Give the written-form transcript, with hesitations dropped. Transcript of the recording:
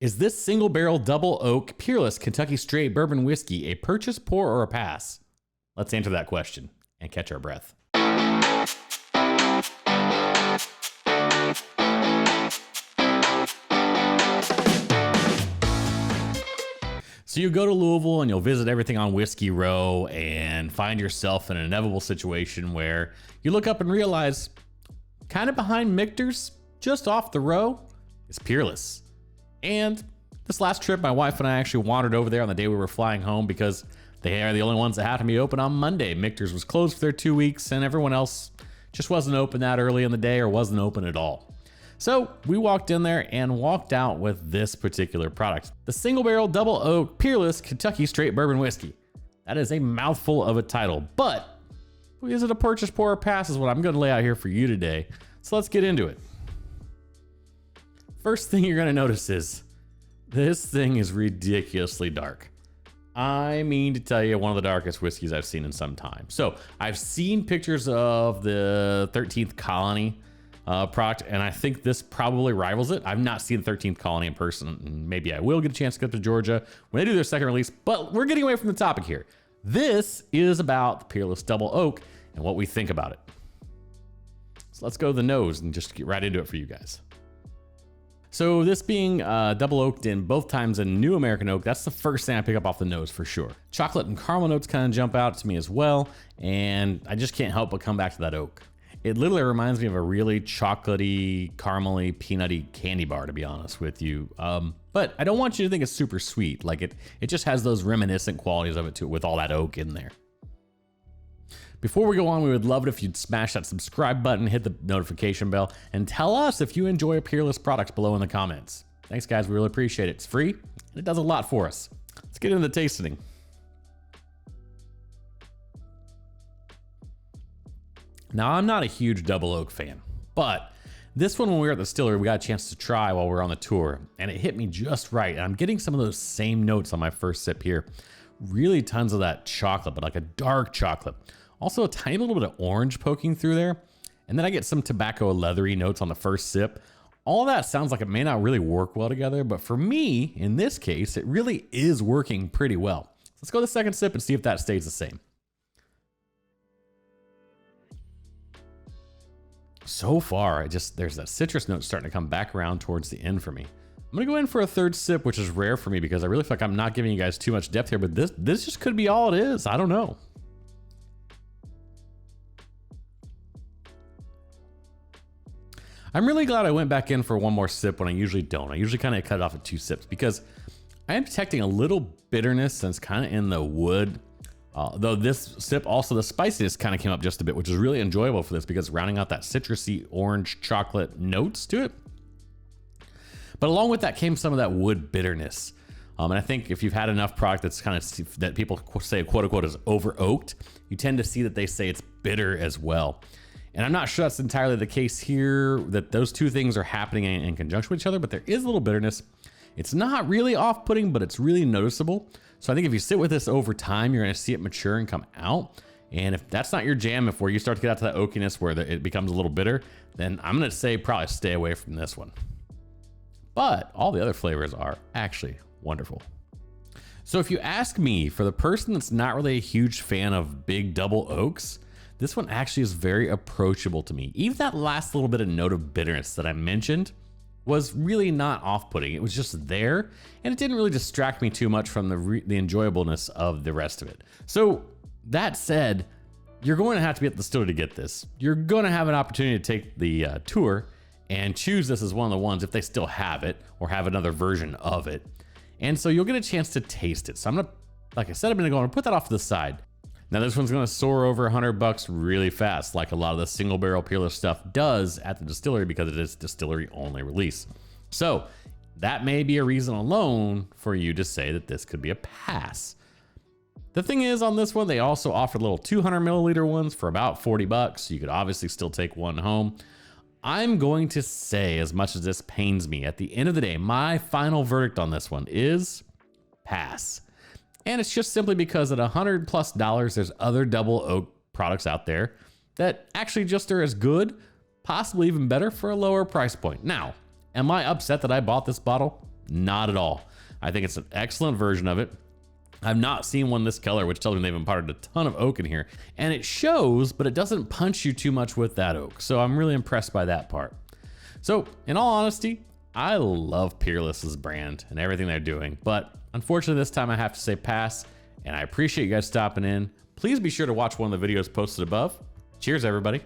Is this single barrel double oak Peerless Kentucky straight bourbon whiskey a purchase, pour, or a pass? Let's answer that question and catch our breath. So you go to Louisville and you'll visit everything on Whiskey Row and find yourself in an inevitable situation where you look up and realize kind of behind Michter's, just off the row, is Peerless. And this last trip, my wife and I actually wandered over there on the day we were flying home because they are the only ones that happened to be open on Monday. Michter's was closed for their 2 weeks and everyone else just wasn't open that early in the day or wasn't open at all. So we walked in there and walked out with this particular product, the single barrel double oak Peerless Kentucky straight bourbon whiskey. That is a mouthful of a title, but is it a purchase, pour, or pass is what I'm going to lay out here for you today. So let's get into it. First thing you're going to notice is this thing is ridiculously dark. I mean to tell you, one of the darkest whiskeys I've seen in some time. So I've seen pictures of the 13th Colony product, and I think this probably rivals it. I've not seen 13th Colony in person, and maybe I will get a chance to go to Georgia when they do their second release, but we're getting away from the topic here. This is about the Peerless Double Oak and what we think about it. So let's go to the nose and just get right into it for you guys. So this being double oaked in both times in new American oak, that's the first thing I pick up off the nose for sure. Chocolate and caramel notes kind of jump out to me as well, and I just can't help but come back to that oak. It literally reminds me of a really chocolatey, caramely, peanutty candy bar, to be honest with you. But I don't want you to think it's super sweet. Like it just has those reminiscent qualities of it too, with all that oak in there. Before we go on, we would love it if you'd smash that subscribe button, hit the notification bell, and tell us if you enjoy Peerless products below in the comments. Thanks guys, we really appreciate it. It's free, and it does a lot for us. Let's get into the tasting. Now, I'm not a huge double oak fan, but this one, when we were at the distillery, we got a chance to try while we were on the tour, and it hit me just right. And I'm getting some of those same notes on my first sip here. Really tons of that chocolate, but like a dark chocolate. Also a tiny little bit of orange poking through there. And then I get some tobacco leathery notes on the first sip. All that sounds like it may not really work well together, but for me, in this case, it really is working pretty well. Let's go to the second sip and see if that stays the same. So far, there's that citrus note starting to come back around towards the end for me. I'm gonna go in for a third sip, which is rare for me because I really feel like I'm not giving you guys too much depth here, but this just could be all it is. I don't know. I'm really glad I went back in for one more sip when I usually don't. I usually kind of cut it off at 2 sips because I am detecting a little bitterness that's kind of in the wood. Though this sip, also the spiciness kind of came up just a bit, which is really enjoyable for this because rounding out that citrusy orange chocolate notes to it. But along with that came some of that wood bitterness. And I think if you've had enough product that's kind of, that people say quote unquote is over oaked, you tend to see that they say it's bitter as well. And I'm not sure that's entirely the case here, that those two things are happening in conjunction with each other, but there is a little bitterness. It's not really off-putting, but it's really noticeable. So I think if you sit with this over time, you're gonna see it mature and come out. And if that's not your jam, if where you start to get out to that oakiness where it becomes a little bitter, then I'm gonna say probably stay away from this one. But all the other flavors are actually wonderful. So if you ask me, for the person that's not really a huge fan of big double oaks, this one actually is very approachable to me. Even that last little bit of note of bitterness that I mentioned was really not off-putting. It was just there, and it didn't really distract me too much from the enjoyableness of the rest of it. So that said, you're going to have to be at the distillery to get this. You're going to have an opportunity to take the tour and choose this as one of the ones if they still have it or have another version of it. And so you'll get a chance to taste it. So I'm gonna, like I said, I'm gonna put that off to the side. Now this one's gonna soar over $100 really fast, like a lot of the single barrel Peerless stuff does at the distillery because it is distillery only release. So that may be a reason alone for you to say that this could be a pass. The thing is, on this one, they also offered little 200 milliliter ones for about $40. So you could obviously still take one home. I'm going to say, as much as this pains me, at the end of the day, my final verdict on this one is pass. And it's just simply because at $100+, there's other double oak products out there that actually just are as good, possibly even better for a lower price point. Now, am I upset that I bought this bottle? Not at all. I think it's an excellent version of it. I've not seen one this color, which tells me they've imparted a ton of oak in here, and it shows, but it doesn't punch you too much with that oak. So I'm really impressed by that part. So in all honesty, I love Peerless's brand and everything they're doing, but unfortunately this time I have to say pass, and I appreciate you guys stopping in. Please be sure to watch one of the videos posted above. Cheers, everybody.